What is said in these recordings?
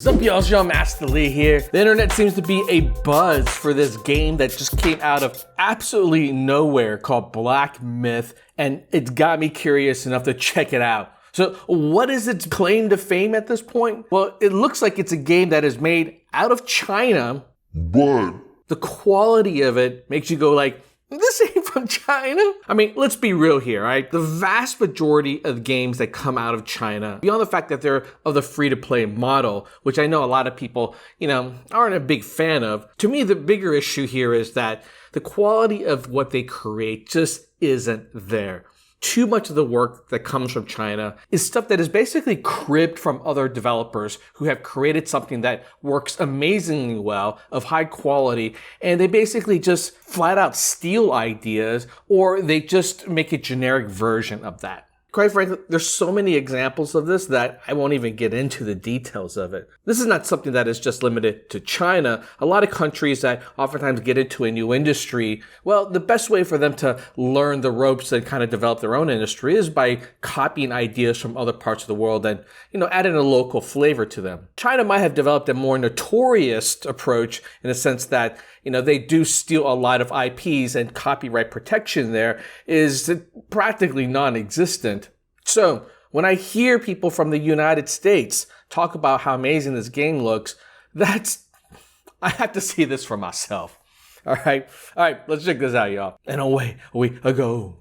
What's up, y'all? It's your Master Lee here. The internet seems to be a buzz for this game that just came out of absolutely nowhere called Black Myth, and it's got me curious enough to check it out. So what is its claim to fame at this point? Well, it looks like it's a game that is made out of China, but the quality of it makes you go like, this ain't from China. I mean, let's be real here, right? The vast majority of games that come out of China, beyond the fact that they're of the free-to-play model, which I know a lot of people, aren't a big fan of. To me, the bigger issue here is that the quality of what they create just isn't there. Too much of the work that comes from China is stuff that is basically cribbed from other developers who have created something that works amazingly well, of high quality, and they basically just flat out steal ideas, or they just make a generic version of that. Quite frankly, there's so many examples of this that I won't even get into the details of it. This is not something that is just limited to China. A lot of countries that oftentimes get into a new industry, well, the best way for them to learn the ropes and kind of develop their own industry is by copying ideas from other parts of the world and, adding a local flavor to them. China might have developed a more notorious approach in the sense that, they do steal a lot of IPs, and copyright protection there is practically non-existent. So when I hear people from the United States talk about how amazing this game looks, I have to see this for myself. All right, let's check this out, y'all. And away we go.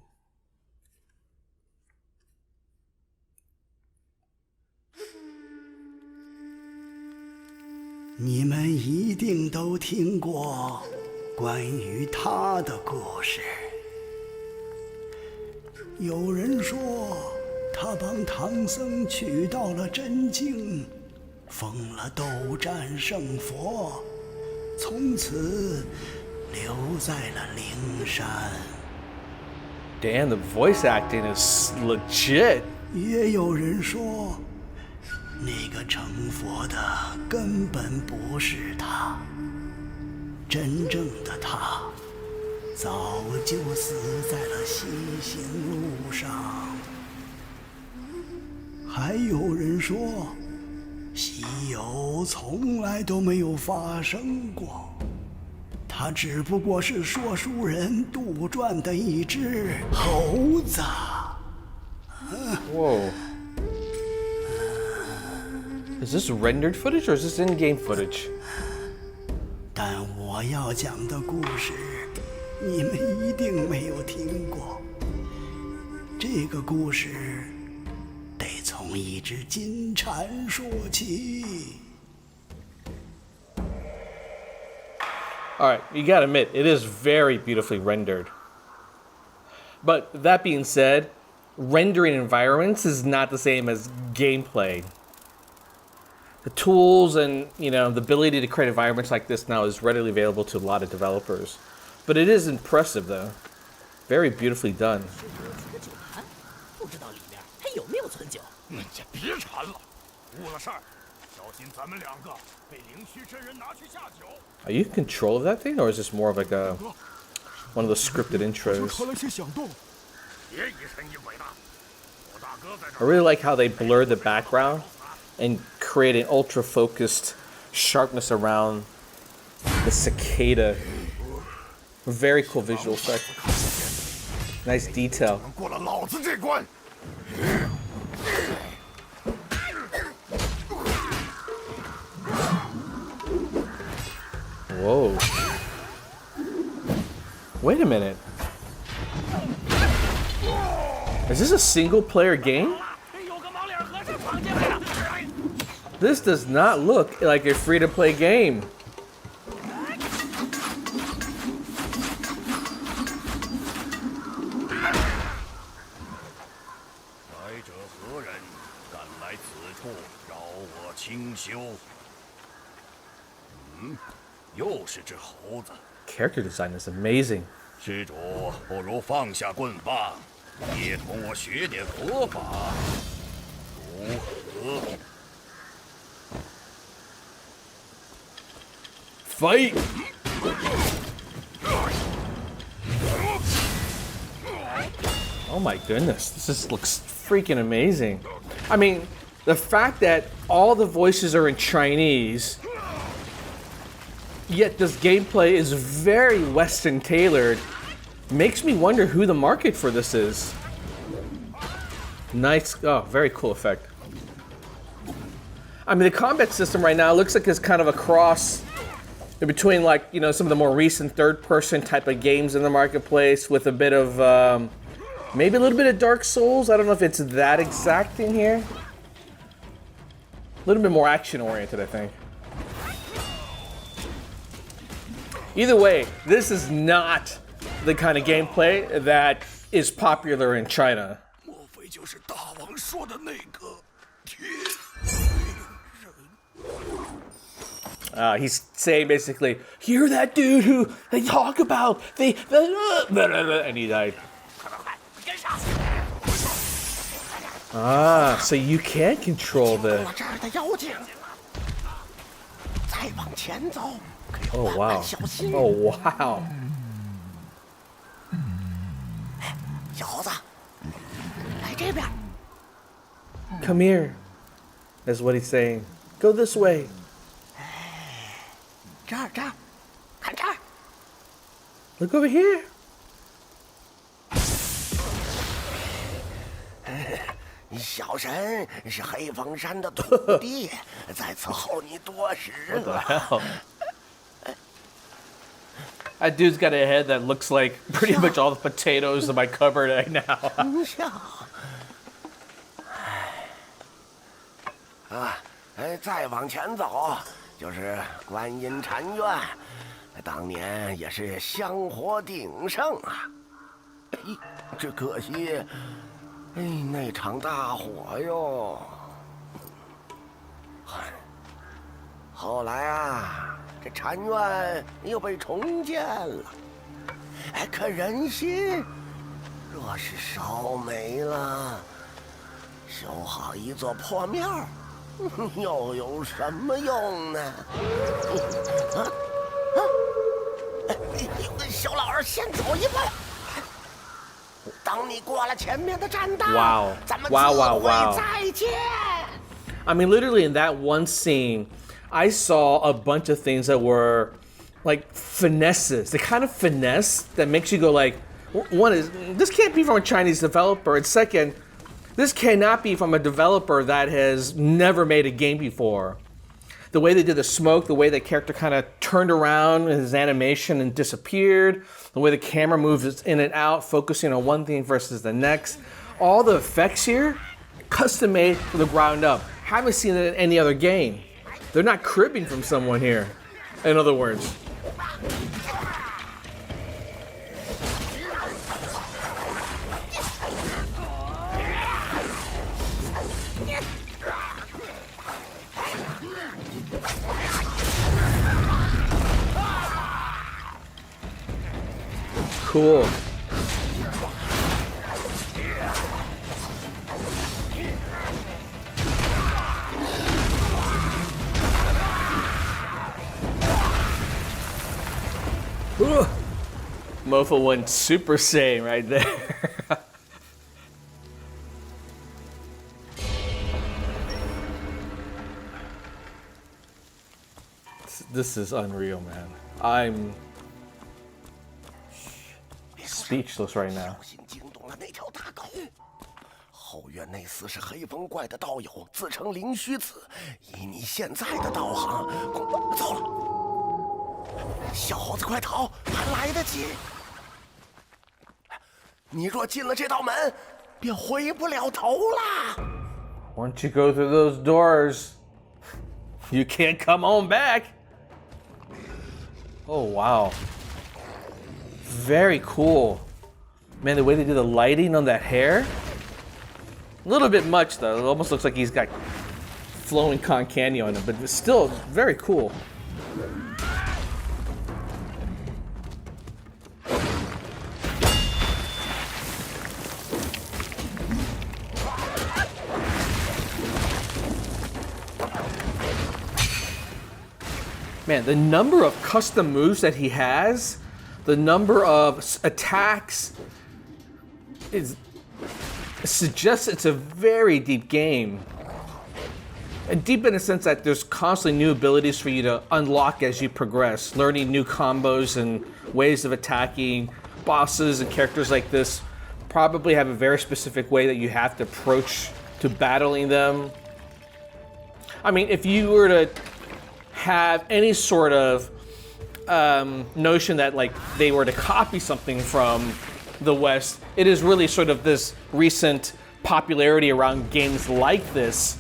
你们一定都听过关于他的故事。有人说，他帮唐僧取到了真经，封了斗战胜佛，从此留在了灵山。Damn, the voice acting is legit. 也有人说， 那个成佛的根本不是他，真正的他早就死在了西行路上。还有人说，西游从来都没有发生过，他只不过是说书人杜撰的一只猴子。Whoa. Is this rendered footage or is this in-game footage? 但我要讲的故事，你们一定没有听过。这个故事得从一只金蝉说起。Alright, you gotta admit, it is very beautifully rendered. But that being said, rendering environments is not the same as gameplay. The tools and, the ability to create environments like this now is readily available to a lot of developers. But it is impressive, though. Very beautifully done. Are you in control of that thing, or is this more of like one of those scripted intros? I really like how they blur the background and create an ultra-focused sharpness around the cicada. Very cool visual effect. Nice detail. Whoa. Wait a minute. Is this a single-player game? This does not look like a free-to-play game. Character design is amazing. 施主不如放下棍棒，也同我学点佛法，如何？ Fight! Oh my goodness, this just looks freaking amazing. I mean, the fact that all the voices are in Chinese, yet this gameplay is very Western tailored, makes me wonder who the market for this is. Nice, oh, very cool effect. I mean, the combat system right now looks like it's kind of a cross in between, like, you know, some of the more recent third-person type of games in the marketplace with a bit of, maybe a little bit of Dark Souls. I don't know if it's that exact in here. A little bit more action-oriented, I think. Either way, this is not the kind of gameplay that is popular in China. He's saying basically, you're that dude who they talk about, and he died. Ah, so you can control the... Oh, wow. Oh, wow. Come here. That's what he's saying. Go this way. Look over here. That dude's got a head that looks like pretty much all the potatoes in my cupboard right now. 再往前走，就是观音禅院，当年也是香火鼎盛啊。只可惜，那场大火哟。后来啊，这禅院又被重建了，可人心若是烧没了，修好一座破庙。 又有什么用呢？小老儿先走一步。等你过了前面的栈道，咱们自会再见。I mean, literally in that one scene, I saw a bunch of things that were like finesses, the kind of finesse that makes you go like, one is, this can't be from a Chinese developer, and second, this cannot be from a developer that has never made a game before. The way they did the smoke, the way the character kind of turned around in his animation and disappeared, the way the camera moves in and out, focusing on one thing versus the next. All the effects here, custom made from the ground up. Haven't seen it in any other game. They're not cribbing from someone here, in other words. Cool. Mofo went Super Saiyan right there. This is unreal, man. I'm speechless right now. 后院那厮是黑风怪的道友，自称灵虚子。以你现在的道行，糟了！小猴子，快逃，还来得及！你若进了这道门，便回不了头啦。Once you go through those doors, you can't come on back. Oh, wow. Very cool. Man, the way they did the lighting on that hair. A little bit much, though. It almost looks like he's got flowing con candy on him, but it's still very cool. Man, the number of custom moves that he has, the number of attacks, suggests it's a very deep game. And deep in the sense that there's constantly new abilities for you to unlock as you progress, learning new combos and ways of attacking. Bosses and characters like this probably have a very specific way that you have to approach to battling them. I mean, if you were to have any sort of notion that like they were to copy something from the West, it is really sort of this recent popularity around games like this,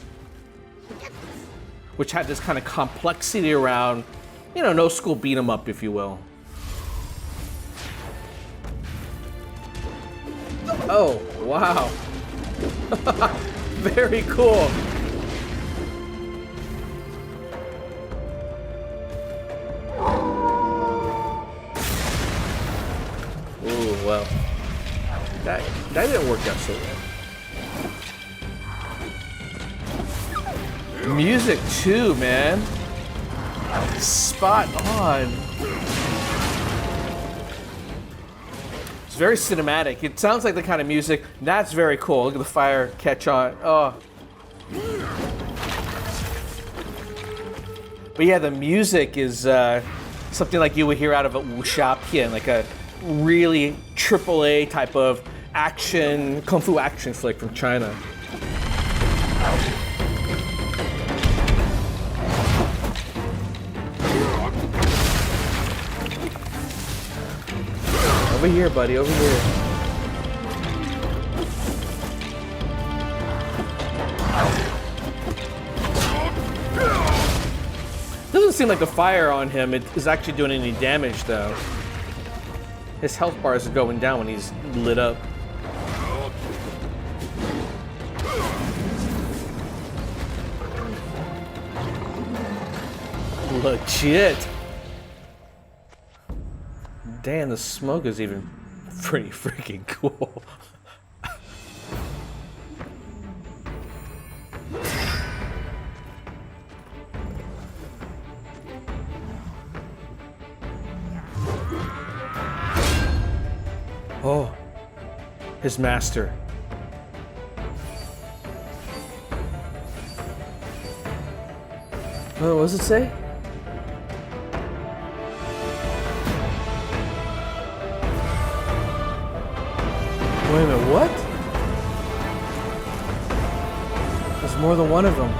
which had this kind of complexity around, you know, no school beat 'em up, if you will. Oh, wow. Very cool. Ooh, well. That didn't work out so well. Music too, man. Spot on. It's very cinematic. It sounds like the kind of music that's very cool. Look at the fire catch on. Oh. But yeah, the music is something like you would hear out of a wuxia, like a really AAA type of action, kung fu action flick from China. Over here, buddy, over here. Doesn't seem like the fire on him is actually doing any damage, though. His health bars are going down when he's lit up. Legit. Damn, the smoke is even pretty freaking cool. Oh, his master. Oh, what does it say? Wait a minute, what? There's more than one of them.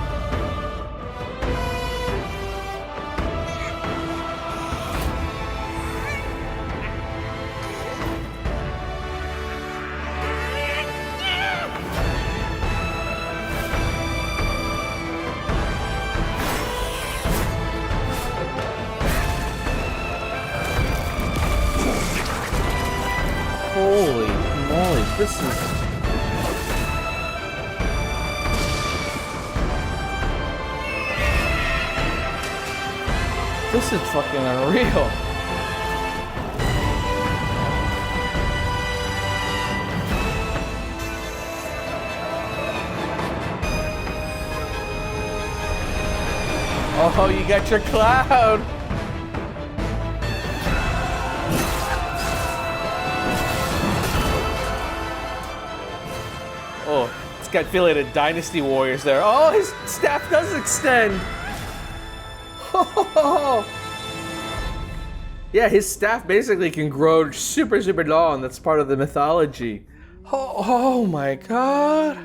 Holy moly, this is... This is fucking unreal. Oh, you got your cloud. Oh, it's got feeling of Dynasty Warriors there. Oh, his staff does extend. Oh. Yeah, his staff basically can grow super, super long. That's part of the mythology. Oh my god.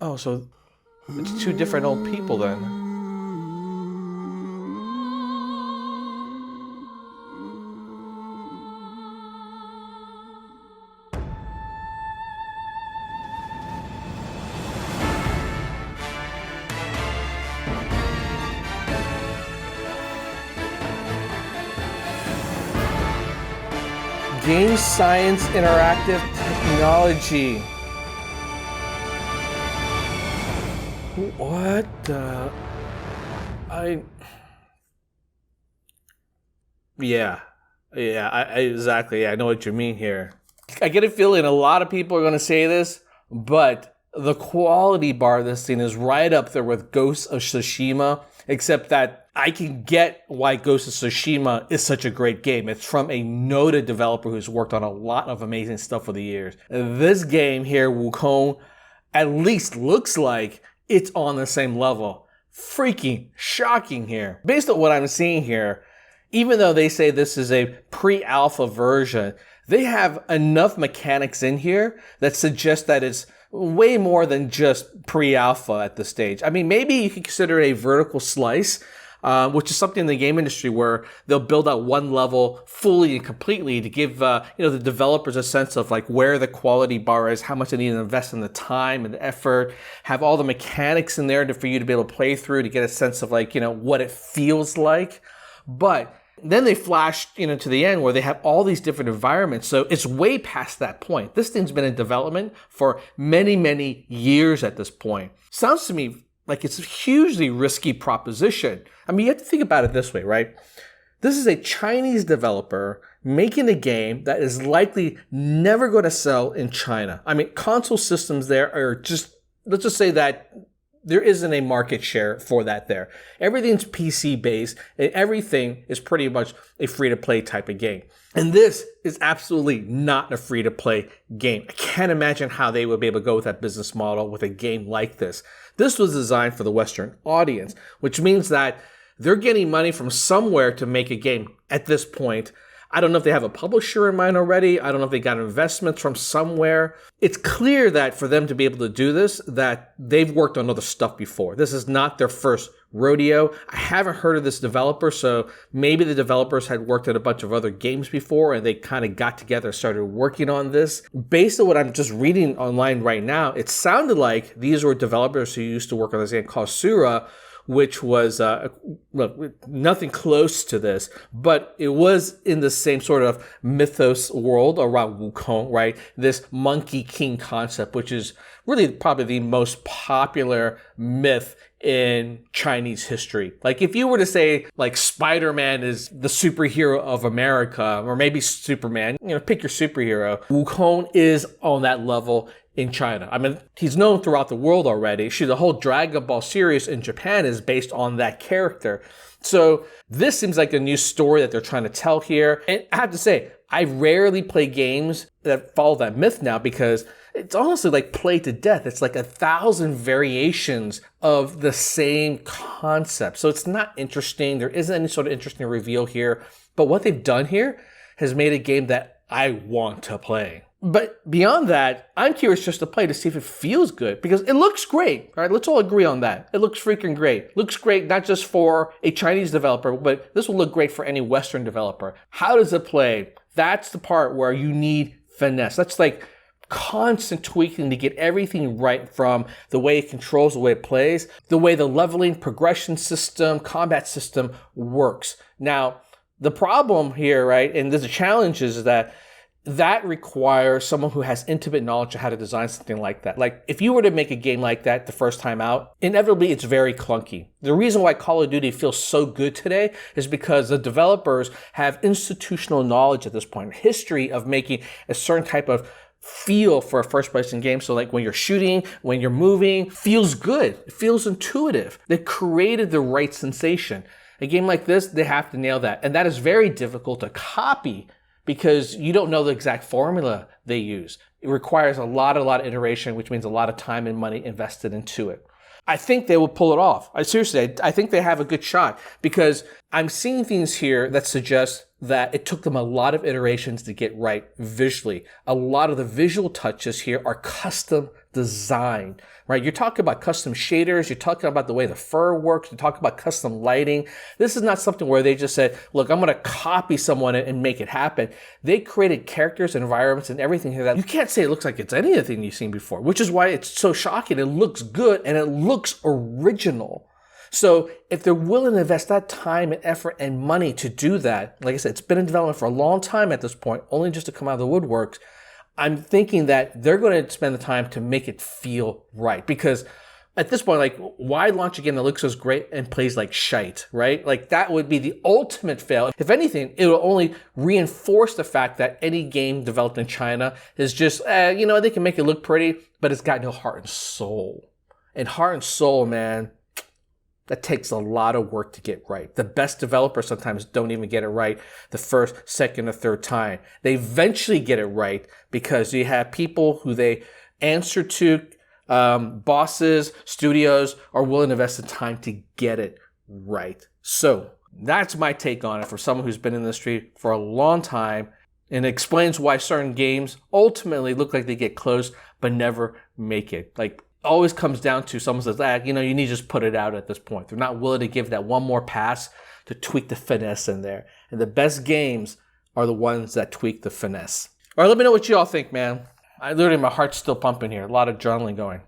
Oh, so it's two different old people then. Game Science Interactive Technology. What the... Yeah, exactly. I know what you mean here. I get a feeling a lot of people are going to say this, but the quality bar of this thing is right up there with Ghost of Tsushima, except that I can get why Ghost of Tsushima is such a great game. It's from a noted developer who's worked on a lot of amazing stuff for the years. This game here, Wukong, at least looks like it's on the same level. Freaking shocking here. Based on what I'm seeing here, even though they say this is a pre-alpha version, they have enough mechanics in here that suggest that it's way more than just pre-alpha at this stage. I mean, maybe you could consider it a vertical slice, which is something in the game industry where they'll build out one level fully and completely to give the developers a sense of like where the quality bar is, how much they need to invest in the time and the effort, have all the mechanics in there for you to be able to play through to get a sense of like, what it feels like. But then they flash, to the end where they have all these different environments. So it's way past that point. This thing's been in development for many, many years at this point. Sounds to me like it's a hugely risky proposition. I mean, you have to think about it this way, right? This is a Chinese developer making a game that is likely never going to sell in China. I mean, console systems there are just, let's just say that there isn't a market share for that there. Everything's PC based and everything is pretty much a free to play type of game. And this is absolutely not a free to play game. I can't imagine how they would be able to go with that business model with a game like this. This was designed for the Western audience, which means that they're getting money from somewhere to make a game at this point. I don't know if they have a publisher in mind already. I don't know if they got investments from somewhere. It's clear that for them to be able to do this, that they've worked on other stuff before. This is not their first rodeo. I haven't heard of this developer, so maybe the developers had worked at a bunch of other games before and they kind of got together and started working on this. Based on what I'm just reading online right now, it sounded like these were developers who used to work on this game called Sura, which was nothing close to this, but it was in the same sort of mythos world around Wukong, right? This Monkey King concept, which is really probably the most popular myth in Chinese history. Like if you were to say like Spider-Man is the superhero of America, or maybe Superman, pick your superhero. Wukong is on that level in China. I mean, he's known throughout the world already. The whole Dragon Ball series in Japan is based on that character. So this seems like a new story that they're trying to tell here. And I have to say, I rarely play games that follow that myth now because it's honestly like play to death. It's like 1,000 variations of the same concept. So it's not interesting. There isn't any sort of interesting reveal here. But what they've done here has made a game that I want to play. But beyond that, I'm curious just to play to see if it feels good because it looks great. All right, let's all agree on that. It looks freaking great. Looks great not just for a Chinese developer, but this will look great for any Western developer. How does it play? That's the part where you need finesse. That's like constant tweaking to get everything right, from the way it controls, the way it plays, the way the leveling, progression system, combat system works. Now, the problem here, right, and there's a challenge is that requires someone who has intimate knowledge of how to design something like that. Like if you were to make a game like that the first time out, inevitably it's very clunky. The reason why Call of Duty feels so good today is because the developers have institutional knowledge at this point, history of making a certain type of feel for a first-person game. So like when you're shooting, when you're moving, feels good. It feels intuitive. They created the right sensation. A game like this, they have to nail that. And that is very difficult to copy because you don't know the exact formula they use. It requires a lot of iteration, which means a lot of time and money invested into it. I think they will pull it off. I think they have a good shot because I'm seeing things here that suggest that it took them a lot of iterations to get right visually. A lot of the visual touches here are custom designed, right? You're talking about custom shaders. You're talking about the way the fur works. You're talking about custom lighting. This is not something where they just said, look, I'm going to copy someone and make it happen. They created characters, environments, and everything here that you can't say it looks like it's anything you've seen before, which is why it's so shocking. It looks good and it looks original. So if they're willing to invest that time and effort and money to do that, like I said, it's been in development for a long time at this point, only just to come out of the woodworks. I'm thinking that they're going to spend the time to make it feel right. Because at this point, like, why launch a game that looks so great and plays like shite, right? Like, that would be the ultimate fail. If anything, it will only reinforce the fact that any game developed in China is just, they can make it look pretty, but it's got no heart and soul. And heart and soul, man, That takes a lot of work to get right. The best developers sometimes don't even get it right the first, second, or third time. They eventually get it right because you have people who they answer to, bosses, studios are willing to invest the time to get it right. So that's my take on it for someone who's been in the industry for a long time, and it explains why certain games ultimately look like they get close but never make it. Like, always comes down to someone says, you need to just put it out at this point. They're not willing to give that one more pass to tweak the finesse in there. And the best games are the ones that tweak the finesse. All right, let me know what you all think, man. My heart's still pumping here. A lot of adrenaline going.